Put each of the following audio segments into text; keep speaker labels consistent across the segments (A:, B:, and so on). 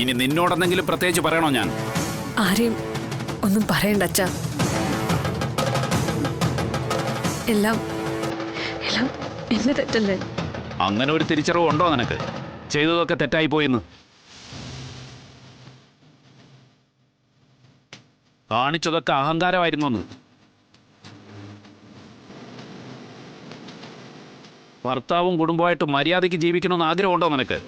A: ഇനി നിന്നോടെന്തെങ്കിലും പ്രത്യേകിച്ച് പറയണോ ഞാൻ?
B: ആരെയും ഒന്നും പറയണ്ട അച്ഛാ. എല്ലാം എന്റെ തെറ്റല്ലേ?
A: അങ്ങനെ ഒരു തിരിച്ചറിവ് ഉണ്ടോ നിനക്ക്? ചെയ്തതൊക്കെ തെറ്റായി പോയെന്ന് കാണിച്ചതൊക്കെ അഹങ്കാരമായിരുന്നു. ഭർത്താവും കുടുംബമായിട്ട് മര്യാദയ്ക്ക് ജീവിക്കണമെന്ന് ആഗ്രഹമുണ്ടോ നിനക്ക്?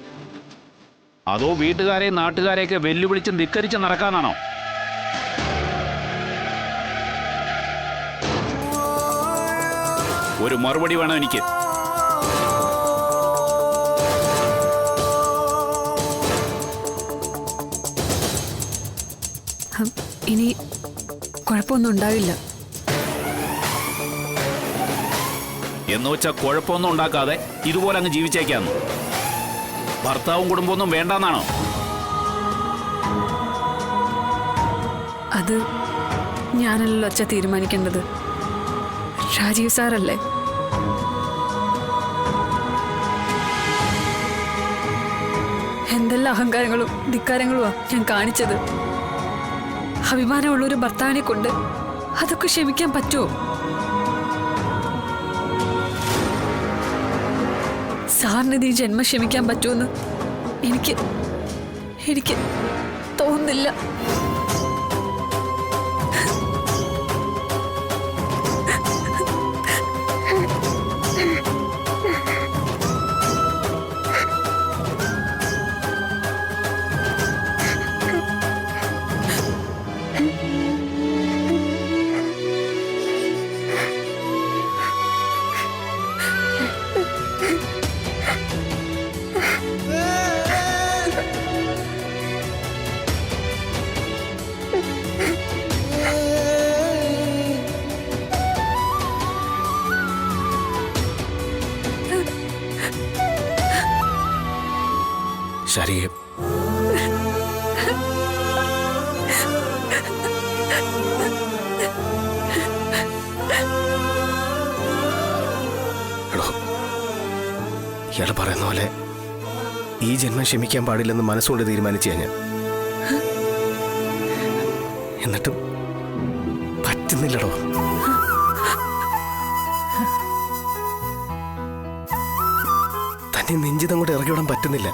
A: അതോ വീട്ടുകാരെയും നാട്ടുകാരെയൊക്കെ വെല്ലുവിളിച്ചും ധിക്കരിച്ചും നടക്കാനാണോ? ഒരു മറുപടി വേണം എനിക്ക്.
B: ഇനി കുഴപ്പമൊന്നും ഉണ്ടാവില്ല.
A: എന്ന് വെച്ചാൽ കുഴപ്പമൊന്നും ഉണ്ടാക്കാതെ ഇതുപോലെ അങ്ങ് ജീവിച്ചേക്കാന്ന്? ഭർത്താവും കുടുംബമൊന്നും വേണ്ടെന്നാണോ?
B: അത് ഞാനല്ലല്ലോ അച്ഛ തീരുമാനിക്കേണ്ടത്, രാജീവ് സാറല്ലേ. എന്തെല്ലാം അഹങ്കാരങ്ങളും ധിക്കാരങ്ങളുമാ ഞാൻ കാണിച്ചത്. അഭിമാനമുള്ളൊരു ഭർത്താവിനെ കൊണ്ട് അതൊക്കെ ക്ഷമിക്കാൻ പറ്റുമോ? സാറിന് ഈ ജന്മം ക്ഷമിക്കാൻ പറ്റുമെന്ന് എനിക്ക് തോന്നുന്നില്ല.
C: ശരിയെ ഇയാൾ പറയുന്ന പോലെ ഈ ജന്മം ക്ഷമിക്കാൻ പാടില്ലെന്ന് മനസ്സുകൊണ്ട് തീരുമാനിച്ചു ഞാൻ. എന്നിട്ടും പറ്റുന്നില്ലടോ. തന്നെ നെഞ്ചിതം കൊണ്ട് ഇറങ്ങിവിടാൻ പറ്റുന്നില്ല.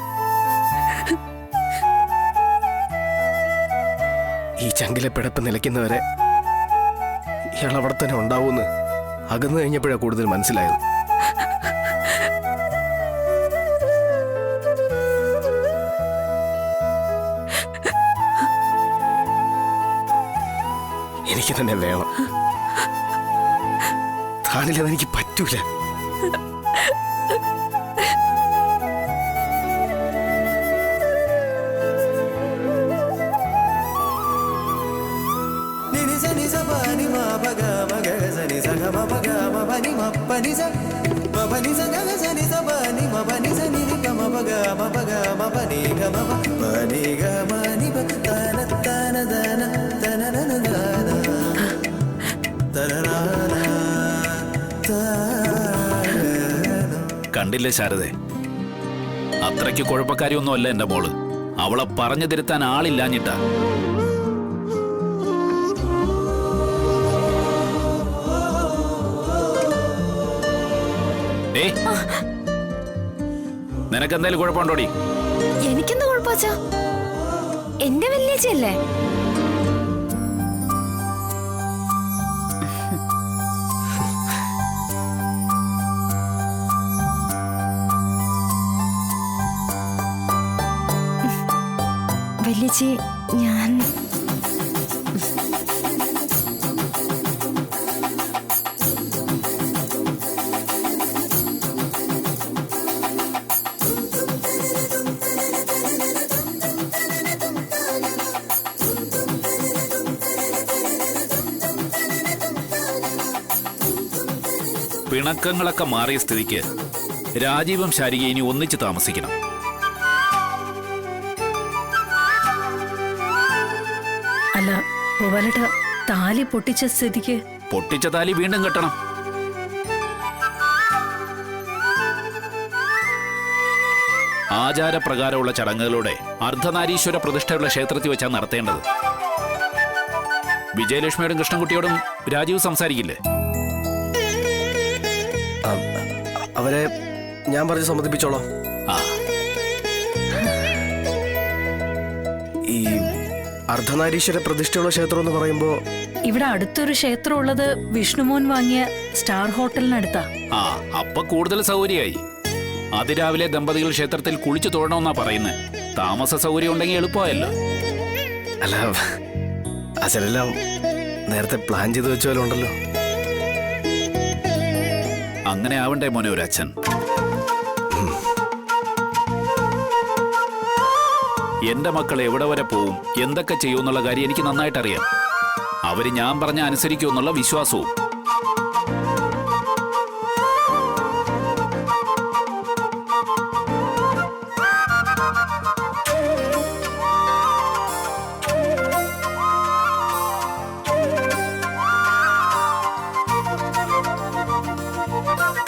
C: ഈ ചങ്കിലെ പിടപ്പ് നിലയ്ക്കുന്നവരെ ഇയാൾ അവിടെ തന്നെ ഉണ്ടാവൂന്ന് അകന്നു കഴിഞ്ഞപ്പോഴാണ് കൂടുതൽ മനസ്സിലായത്. എനിക്ക് തന്നെ വേണം. താനില്ലെന്ന് എനിക്ക് പറ്റൂല.
A: കണ്ടില്ലേ ശാരദേ, അത്രയ്ക്ക് കുഴപ്പക്കാരിയൊന്നുമല്ല എന്റെ മോള്. അവളെ പറഞ്ഞു തിരുത്താൻ ആളില്ലാഞ്ഞിട്ടാ. നിനക്കെന്തായാലും കുഴപ്പമുണ്ടോടി?
D: എനിക്കെന്താ കുഴപ്പച്ചാ? എന്റെ വല്യേച്ചയല്ലേ. വല്യേച്ചി, ഞാൻ
A: പിണക്കങ്ങളൊക്കെ മാറിയ സ്ഥിതിക്ക് രാജീവും ശാരിക ഇനി ഒന്നിച്ച് താമസിക്കണം.
B: അല്ല ഗോപാലേട്ട, താലി പൊട്ടിച്ച സ്ഥിതിക്ക്
A: പൊട്ടിച്ച താലി വീണ്ടും കെട്ടണം. ആ ആചാരപ്രകാരമുള്ള ചടങ്ങുകളോടെ അർദ്ധനാരീശ്വര പ്രതിഷ്ഠയുള്ള ക്ഷേത്രത്തിൽ വെച്ചാണ് നടത്തേണ്ടത്. വിജയലക്ഷ്മിയോടും കൃഷ്ണൻകുട്ടിയോടും രാജീവ് സംസാരിക്കില്ലേ?
C: അവരെ ഞാൻ പറഞ്ഞ് സമ്മതിപ്പിച്ചോളാം.
A: ആ,
C: ഈ അർദ്ധനാരീശ്വര പ്രതിഷ്ഠയുള്ള ക്ഷേത്രം എന്ന് പറയുമ്പോ
B: ഇവിടെ അടുത്തൊരു ക്ഷേത്രം ഉള്ളത് വിഷ്ണുമോൻ വാങ്ങിയ സ്റ്റാർ ഹോട്ടലിനടുത്താ.
A: ആ, അപ്പൊ കൂടുതൽ സൗകര്യമായി. അതിരാവിലെ ദമ്പതികൾ ക്ഷേത്രത്തിൽ കുളിച്ചു തൊഴണമെന്നാ പറയുന്നത്. താമസ സൗകര്യം ഉണ്ടെങ്കിൽ എളുപ്പമായല്ലോ.
C: അല്ല, അച്ഛനെല്ലാം നേരത്തെ പ്ലാൻ ചെയ്ത് വെച്ച പോലെ ഉണ്ടല്ലോ.
A: അങ്ങനെ ആവണ്ടേ മോനെ ഒരു അച്ഛൻ. എന്റെ മക്കൾ എവിടെ വരെ പോവും, എന്തൊക്കെ ചെയ്യുമെന്നുള്ള കാര്യം എനിക്ക് നന്നായിട്ടറിയാം. അവര് ഞാൻ പറഞ്ഞ അനുസരിക്കുമെന്നുള്ള വിശ്വാസവും.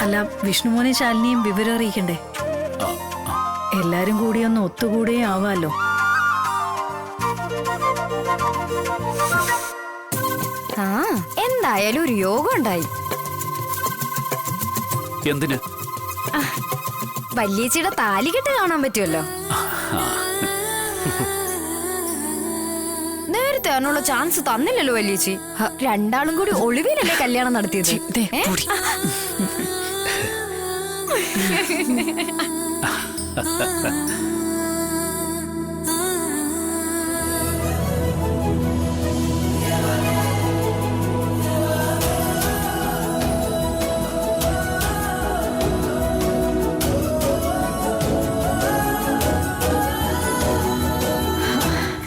B: അല്ല, വിഷ്ണുമോനെ ശാലിനിയും വിവരം അറിയിക്കണ്ടേ? എല്ലാരും കൂടി ഒന്ന് ഒത്തുകൂടിയേ ആവാലോ.
D: ആ എന്തായാലും ഒരു യോഗം ഉണ്ടായി.
A: എന്തിന്?
D: വല്യേച്ചിയുടെ താലികെട്ട് കാണാൻ പറ്റുമല്ലോ. നേരത്തെ അതിനുള്ള ചാൻസ് തന്നില്ലല്ലോ വല്യേച്ചി. രണ്ടാളും കൂടി ഒളിവിലല്ലേ കല്യാണം നടത്തിയത്.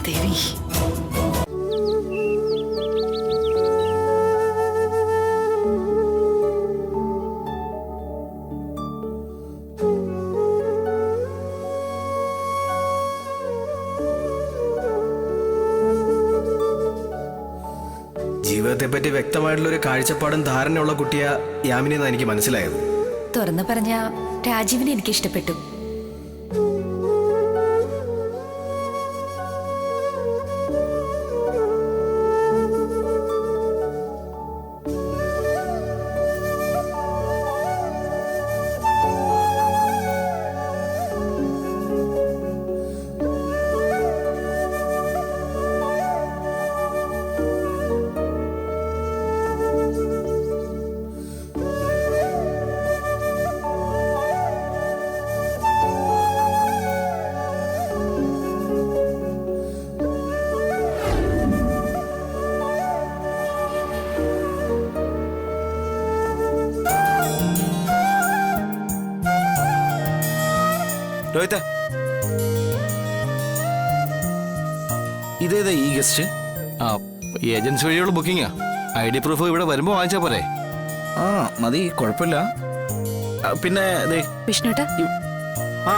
B: ദേവി,
C: ജീവിതത്തെ പറ്റി വ്യക്തമായിട്ടുള്ള ഒരു കാഴ്ചപ്പാടും ധാരണയുള്ള കുട്ടിയാ യാമിനി എന്നാ എനിക്ക് മനസ്സിലായത്.
D: തുറന്നു പറഞ്ഞ രാജീവിനെ എനിക്ക് ഇഷ്ടപ്പെട്ടു.
E: രോഹിത, ഇതേതാ ഈ ഗസ്റ്റ്?
C: ആ, ഏജൻസി വഴിയുള്ള ബുക്കിംഗാ. ID പ്രൂഫ് ഇവിടെ വരുമ്പോ വാങ്ങിച്ചാ പോരെ?
E: ആ മതി, കുഴപ്പമില്ല. പിന്നെ ദേ,
D: വിഷ്ണുട്ടാ,
E: ആ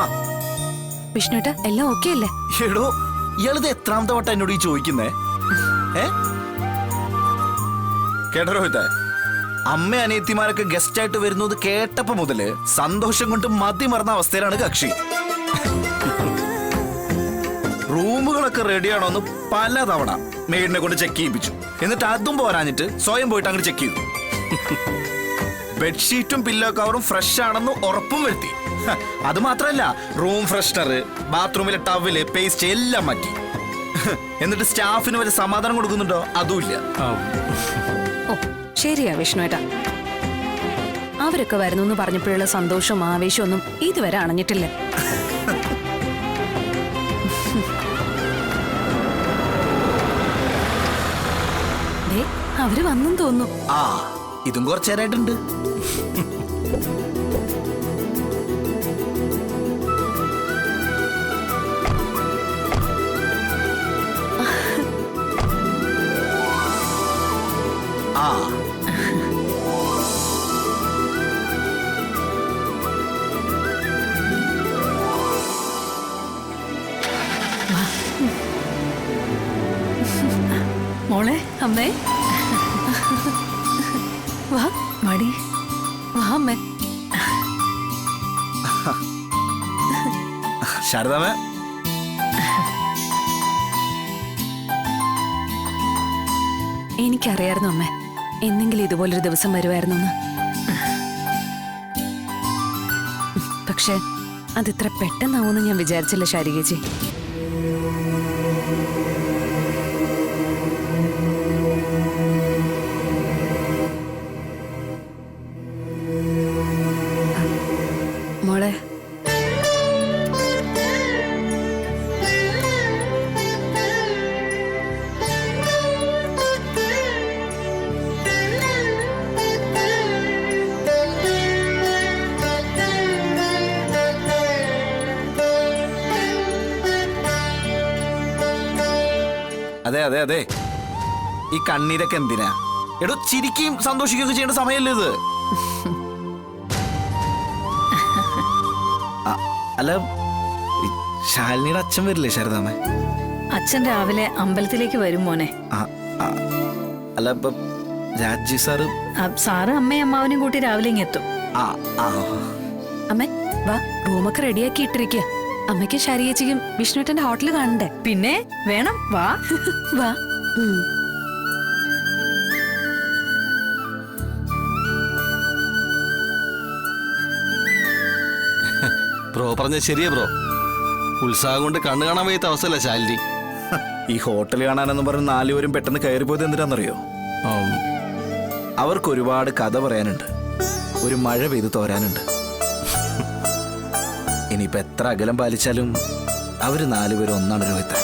D: വിഷ്ണുട്ടാ എല്ലാം ഓക്കെ അല്ലേ?
E: എടോ, ഇയാളിത് എത്രാമത്തെ വട്ടം എന്നോട് ഈ ചോദിക്കുന്നേ? കേട്ടോ രോഹിത, അമ്മ അനിയത്തിമാരൊക്കെ ഗസ്റ്റ് ആയിട്ട് വരുന്നത് കേട്ടപ്പോ മുതല് സന്തോഷം കൊണ്ട് മതി മറന്ന അവസ്ഥയിലാണ് കക്ഷി. റൂമുകളൊക്കെ റെഡിയാണോന്ന് പലതവണ മെയ്ഡിനെ കൊണ്ട് ചെക്ക് ചെയ്യിപ്പിച്ചു. എന്നിട്ട് അതും പോരാഞ്ഞിട്ട് സ്വയം പോയിട്ട് അങ്ങോട്ട് ചെക്ക് ചെയ്തു. ബെഡ്ഷീറ്റും പില്ലോ കവറും ഫ്രഷ് ആണെന്ന് ഉറപ്പും വരുത്തി. അത് മാത്രല്ല, റൂം ഫ്രഷ്നർ, ബാത്റൂമിലെ ടവല്, പേസ്റ്റ് എല്ലാം മാറ്റി. എന്നിട്ട് സ്റ്റാഫിന് വരെ സമാധാനം കൊടുക്കുന്നുണ്ടോ? അതുമില്ല.
F: ഓ ശരിയാ വിഷ്ണുവേട്ടാ, അവരൊക്കെ വരുന്നു പറഞ്ഞപ്പോഴുള്ള സന്തോഷവും ആവേശവും ഒന്നും ഇതുവരെ അണഞ്ഞിട്ടില്ല. അവര് വന്നും തോന്നുന്നു.
E: ആ, ഇതും കുറച്ചേരായിട്ടുണ്ട്. ആ
B: മോളെ,
F: അമ്മേ വാ,
B: മടി.
F: വാ അമ്മേ.
E: ശാരദാമേ,
F: എനിക്കറിയായിരുന്നു അമ്മേ, എന്നെങ്കിലും ഇതുപോലൊരു ദിവസം വരുമായിരുന്നു എന്ന്. പക്ഷെ അതിത്ര പെട്ടെന്നാവുമെന്ന് ഞാൻ വിചാരിച്ചില്ല ശാരികേച്ചി. മോളെ,
E: അതെ അതെ അതെ, ഈ കണ്ണീരൊക്കെ എന്തിനാ? എടോ, ചിരിക്കുകയും സന്തോഷിക്കുകയൊക്കെ ചെയ്യേണ്ട സമയമല്ലേ ഇത്? അല്ല, ഈ ശാലിനിയുടെ അച്ഛൻ വരില്ലേ ശാരദാമേ?
B: അച്ഛൻ രാവിലെ അമ്പലത്തിലേക്ക് വരും മോനെ.
E: അല്ല, ഇപ്പൊ രാജി സാറ്
B: സാറ് അമ്മയും അമ്മാവനും കൂട്ടി രാവിലെ ഇങ്ങെത്തും.
F: അമ്മേ വാ, റൂമൊക്കെ റെഡിയാക്കി ഇട്ടിരിക്കുക. അമ്മയ്ക്കും ശാരികേച്ചിക്കും വിഷ്ണുട്ടന്റെ ഹോട്ടൽ കാണണ്ടേ?
B: പിന്നെ വേണം, വാ.
F: വാ.
C: ബ്രോ പറഞ്ഞ ശരിയാ ബ്രോ. ഉത്സാഹം കൊണ്ട് കണ്ണു കാണാൻ വയ്യാത്ത അവസ്ഥയല്ല ശാലിനി.
E: ഈ ഹോട്ടൽ കാണാനെന്ന് പറഞ്ഞ് 4 പേരും പെട്ടെന്ന് കയറിപ്പോയത് എന്തിനാണെന്നറിയോ? അവർക്ക് ഒരുപാട് കഥ പറയാനുണ്ട്, ഒരു മഴ പെയ്ത് തോരാനുണ്ട്. ഇനിയിപ്പോ എത്ര അകലം പാലിച്ചാലും അവര് 4 പേരും ഒന്നാണ് രോഹിത്ത്.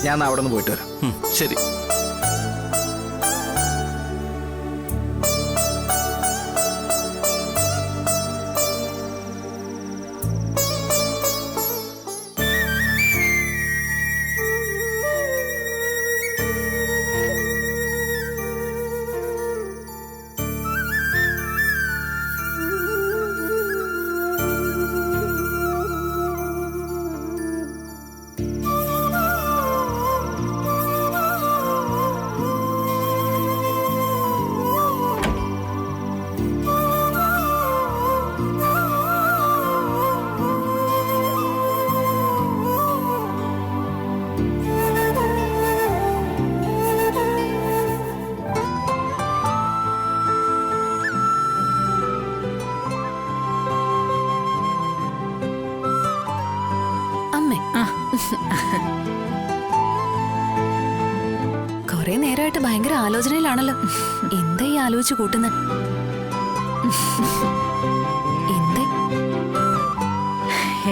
E: ഞാൻ അവിടെ നിന്ന് പോയിട്ട് വരാം.
C: ശരി.
F: കൊറേ നേരമായിട്ട് ഭയങ്കര ആലോചനയിലാണല്ലോ. എന്താ ഈ ആലോചിച്ച് കൂട്ടുന്ന?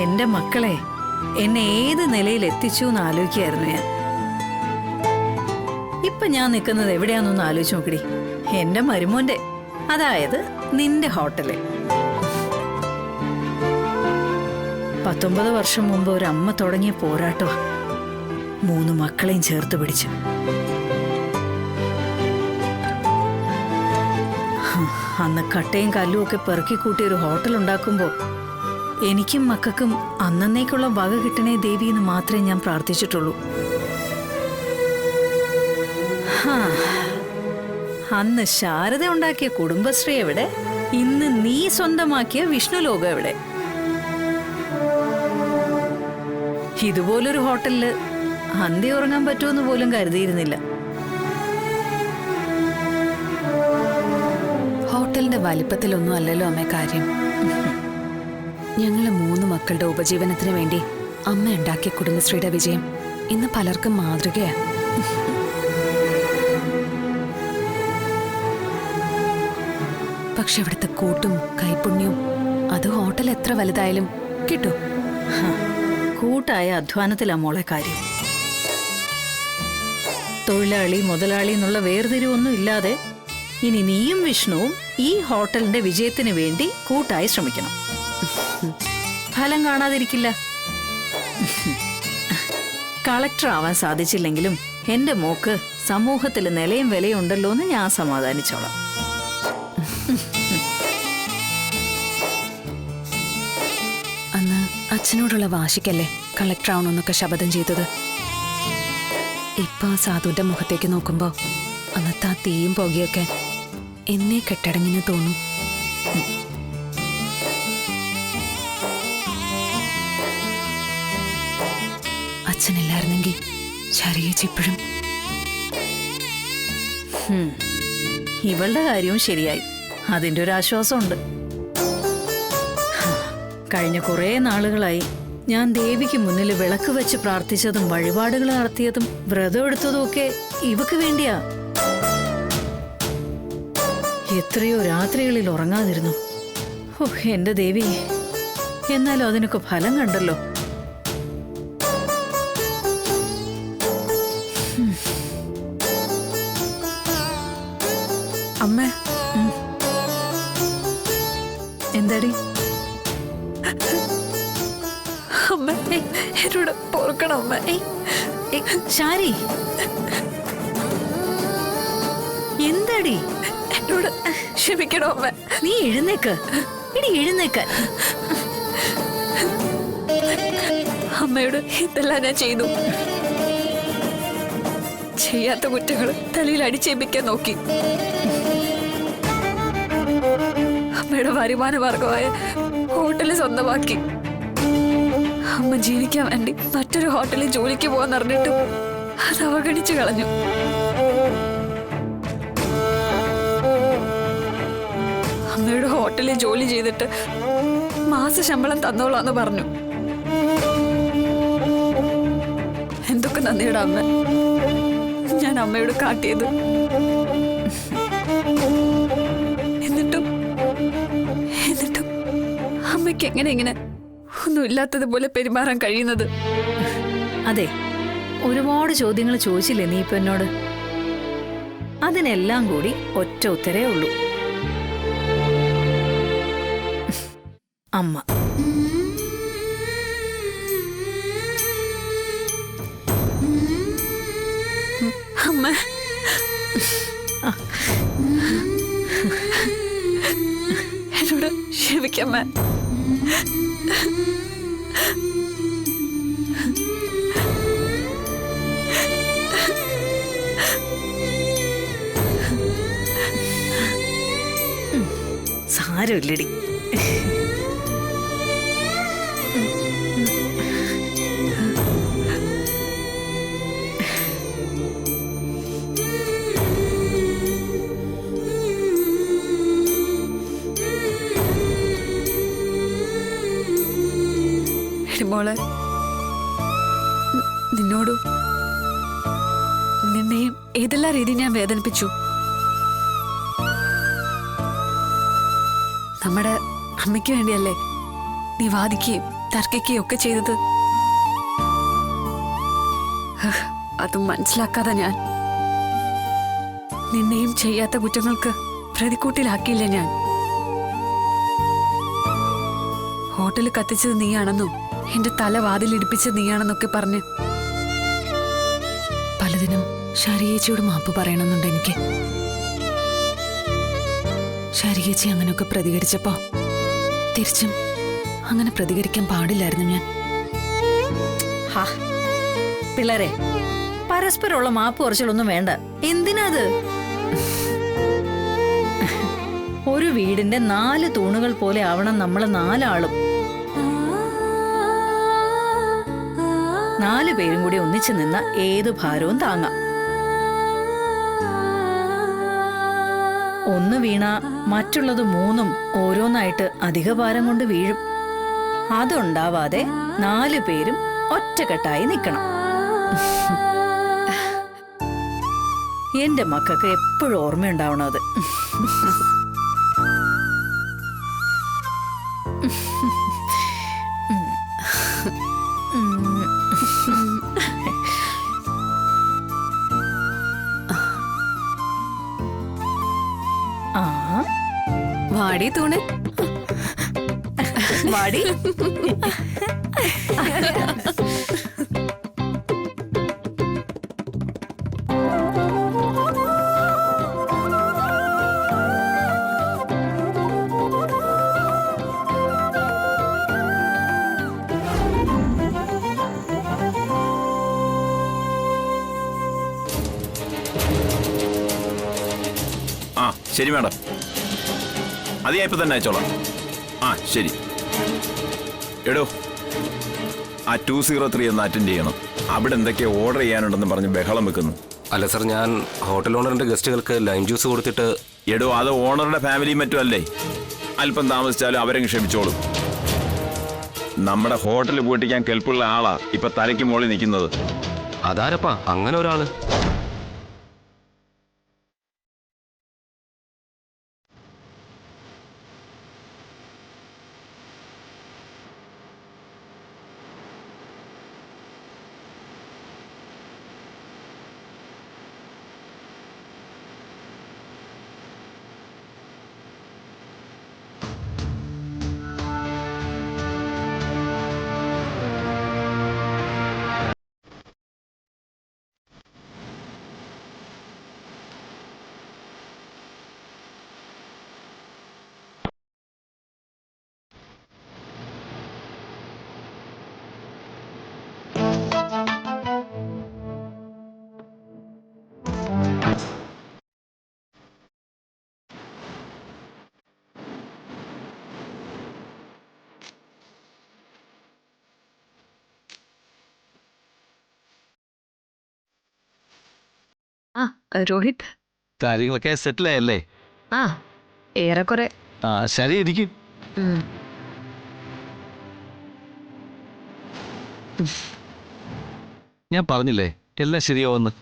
B: എന്റെ മക്കളെ എന്നെ ഏത് നിലയിൽ എത്തിച്ചു എന്ന് ആലോചിക്കായിരുന്നു ഞാൻ. ഇപ്പൊ ഞാൻ നിൽക്കുന്നത് എവിടെയാന്നൊന്ന് ആലോചിച്ച് നോക്കടി. എന്റെ മരുമോന്റെ, അതായത് നിന്റെ ഹോട്ടല്. 19 വർഷം മുമ്പ് ഒരു അമ്മ തുടങ്ങിയ പോരാട്ടമാ 3 മക്കളെയും ചേർത്ത് പിടിച്ചു. അന്ന് കട്ടയും കല്ലും ഒക്കെ പെറുക്കി കൂട്ടി ഒരു ഹോട്ടൽ ഉണ്ടാക്കുമ്പോൾ എനിക്കും മക്കൾക്കും അന്നേക്കുള്ള വക കിട്ടണേ ദേവി എന്ന് മാത്രമേ ഞാൻ പ്രാർത്ഥിച്ചിട്ടുള്ളൂ. അന്ന് ശാരദ ഉണ്ടാക്കിയ കുടുംബശ്രീ എവിടെ? ഇന്ന് നീ സ്വന്തമാക്കിയ വിഷ്ണു ലോകം എവിടെ? ഇതുപോലൊരു ഹോട്ടലില് അന്തി ഉറങ്ങാൻ പറ്റുമെന്ന് പോലും കരുതിയിരുന്നില്ല.
F: ഹോട്ടലിന്റെ വലിപ്പത്തിലൊന്നും അല്ലല്ലോ അമ്മ കാര്യം. ഞങ്ങള് 3 മക്കളുടെ ഉപജീവനത്തിന് വേണ്ടി അമ്മ ഉണ്ടാക്കിയ കുടുംബശ്രീയുടെ വിജയം ഇന്ന് പലർക്കും മാതൃകയാണ്. പക്ഷെ അവിടുത്തെ കൂട്ടും കൈപുണ്യവും അത് ഹോട്ടൽ എത്ര വലുതായാലും കിട്ടും.
B: കൂട്ടായ അധ്വാനത്തിലാ മോളെ കാര്യം. തൊഴിലാളി മുതലാളി എന്നുള്ള വേർതിരിവൊന്നും ഇല്ലാതെ ഇനി നീയും വിഷ്ണുവും ഈ ഹോട്ടലിന്റെ വിജയത്തിന് വേണ്ടി കൂട്ടായി ശ്രമിക്കണം. ഫലം കാണാതിരിക്കില്ല. കളക്ടർ ആവാൻ സാധിച്ചില്ലെങ്കിലും എന്റെ മോക്ക് സമൂഹത്തിൽ നിലയും വിലയും ഉണ്ടല്ലോ എന്ന് ഞാൻ സമാധാനിച്ചോളാം.
F: അന്ന് അച്ഛനോടുള്ള വാശിക്കല്ലേ കളക്ടർ ആവണമെന്നൊക്കെ ശപഥം ചെയ്തത്. ഇപ്പൊ ആ സാധുവിന്റെ മുഖത്തേക്ക് നോക്കുമ്പോ അന്നത്തെ ആ തീയും പുകയൊക്കെ എന്നെ കെട്ടടങ്ങിന് തോന്നും. അച്ഛനില്ലായിരുന്നെങ്കിൽ ശരിയേച്ചി ഇപ്പോഴും.
B: ഇവളുടെ കാര്യവും ശരിയായി. അതിന്റെ ഒരു ആശ്വാസമുണ്ട്. കഴിഞ്ഞ കുറേ നാളുകളായി ഞാൻ ദേവിക്ക് മുന്നിൽ വിളക്ക് വെച്ച് പ്രാർത്ഥിച്ചതും വഴിപാടുകൾ നടത്തിയതും വ്രതം എടുത്തതും ഒക്കെ ഇവക്ക് വേണ്ടിയാ. എത്രയോ രാത്രികളിൽ ഉറങ്ങാതിരുന്നു. ഓ എന്റെ ദേവി, എന്നാലും അതിനൊക്കെ ഫലം കണ്ടല്ലോ.
F: അമ്മ,
B: എന്താടി?
F: അമ്മ എന്നോട് പൊറുക്കണം അമ്മ.
B: ശാരി, എന്താടി?
F: എന്നോട് ക്ഷമിക്കണം അമ്മ.
B: നീ എഴുന്നേക്ക്. ഇടി എഴുന്നേക്കാൻ.
F: അമ്മയോട് ഇതെല്ലാം ഞാൻ ചെയ്തു. ചെയ്യാത്ത കുറ്റങ്ങൾ തലയിൽ അടിച്ചേൽപ്പിക്കാൻ നോക്കി. അമ്മയുടെ വരുമാന മാർഗമായ ഹോട്ടല് സ്വന്തമാക്കി. അമ്മ ജീവിക്കാൻ വേണ്ടി മറ്റൊരു ഹോട്ടലിൽ ജോലിക്ക് പോകാൻ അറിഞ്ഞിട്ടും അത് അവഗണിച്ചു കളഞ്ഞു. അമ്മയുടെ ഹോട്ടലിൽ ജോലി ചെയ്തിട്ട് മാസ ശമ്പളം തന്നോളാന്ന് പറഞ്ഞു. എന്തൊക്കെ നന്ദിയുടെ അമ്മ ഞാൻ അമ്മയോട് കാട്ടിയത്. എന്നിട്ടും അമ്മയ്ക്ക് എങ്ങനെ ഇങ്ങനെ ഒന്നുമില്ലാത്തതുപോലെ പെരുമാറാൻ കഴിയുന്നത്?
B: അതെ, ഒരുപാട് ചോദ്യങ്ങൾ ചോദിച്ചില്ലേ നീ ഇപ്പൊ എന്നോട്? അതിനെല്ലാം കൂടി ഒറ്റ ഉത്തരേ ഉള്ളൂ. അമ്മ.
F: അമ്മ, എന്നോട് ക്ഷമിക്കമ്മ.
B: സാരമില്ലടി.
F: മോളെ, നിന്നോടും നിന്നെയും ഏതെല്ലാം രീതി ഞാൻ വേദനിപ്പിച്ചു. നമ്മുടെ അമ്മയ്ക്ക് വേണ്ടിയല്ലേ നീ വാദിക്കുകയും തർക്കിക്കുകയും ഒക്കെ ചെയ്തത്. അതും മനസ്സിലാക്കാതെ ഞാൻ നിന്നെയും ചെയ്യാത്ത കുറ്റങ്ങൾക്ക് പ്രതിക്കൂട്ടിലാക്കിയില്ല. ഞാൻ ഹോട്ടൽ കത്തിച്ചത് നീയാണെന്നും എന്റെ തല വാതിലിടിപ്പിച്ചത് നീയാണെന്നൊക്കെ പറഞ്ഞ് പലതിനും ശാരിയേച്ചിയോട് മാപ്പ് പറയണമെന്നുണ്ട് എനിക്ക്. ശാരിയേച്ചി അങ്ങനെയൊക്കെ പ്രതികരിച്ചപ്പോ തിരിച്ചും അങ്ങനെ പ്രതികരിക്കാൻ പാടില്ലായിരുന്നു ഞാൻ.
B: ഹാ പിള്ളേരെ, പരസ്പരമുള്ള മാപ്പ് കുറച്ചിലൊന്നും വേണ്ട. എന്തിനാത്? ഒരു വീടിന്റെ 4 തൂണുകൾ പോലെ ആവണം നമ്മള് 4 ആളും. 4 പേരും കൂടി ഒന്നിച്ചു നിന്ന ഏത് ഭാരവും താങ്ങാം. ഒന്ന് വീണ മറ്റുള്ളത് 3ഉം ഓരോന്നായിട്ട് അധിക ഭാരം കൊണ്ട് വീഴും. അതുണ്ടാവാതെ 4 പേരും ഒറ്റക്കെട്ടായി നിൽക്കണം. എന്റെ മക്കൾക്ക് എപ്പോഴും ഓർമ്മയുണ്ടാവണം അത്.
F: വാടി തൂണ്,
B: വാടി.
G: ആ ശരി മാഡം, അത് ഞാൻ ഇപ്പൊ തന്നെ അയച്ചോളാം. ആ ശരി. എടോ, ആ 203 ഒന്ന് അറ്റൻഡ് ചെയ്യണം. അവിടെ എന്തൊക്കെയോ ഓർഡർ ചെയ്യാനുണ്ടെന്ന് പറഞ്ഞ് ബഹളം വെക്കുന്നു.
C: അല്ല സർ, ഞാൻ ഹോട്ടൽ ഓണറിന്റെ ഗസ്റ്റുകൾക്ക് ലൈം ജ്യൂസ് കൊടുത്തിട്ട്.
G: എടോ, അത് ഓണറുടെ ഫാമിലിയും മറ്റും അല്ലേ. അല്പം താമസിച്ചാലും അവരങ്ങ് ക്ഷമിച്ചോളും. നമ്മുടെ ഹോട്ടൽ പൂട്ടിക്കാൻ കെൽപ്പുള്ള ആളാ ഇപ്പൊ തലയ്ക്ക് മുകളിൽ നിൽക്കുന്നത്.
C: അതാരപ്പാ അങ്ങനെ ഒരാള്?
H: ആ രോഹിത്,
I: കാര്യങ്ങളൊക്കെ സെറ്റിലായല്ലേ?
H: ആ ഏറെക്കുറെ.
I: ആ ശരി, ഇരിക്കും. ഞാൻ പറഞ്ഞില്ലേ എല്ലാം ശരിയാവുമെന്ന്.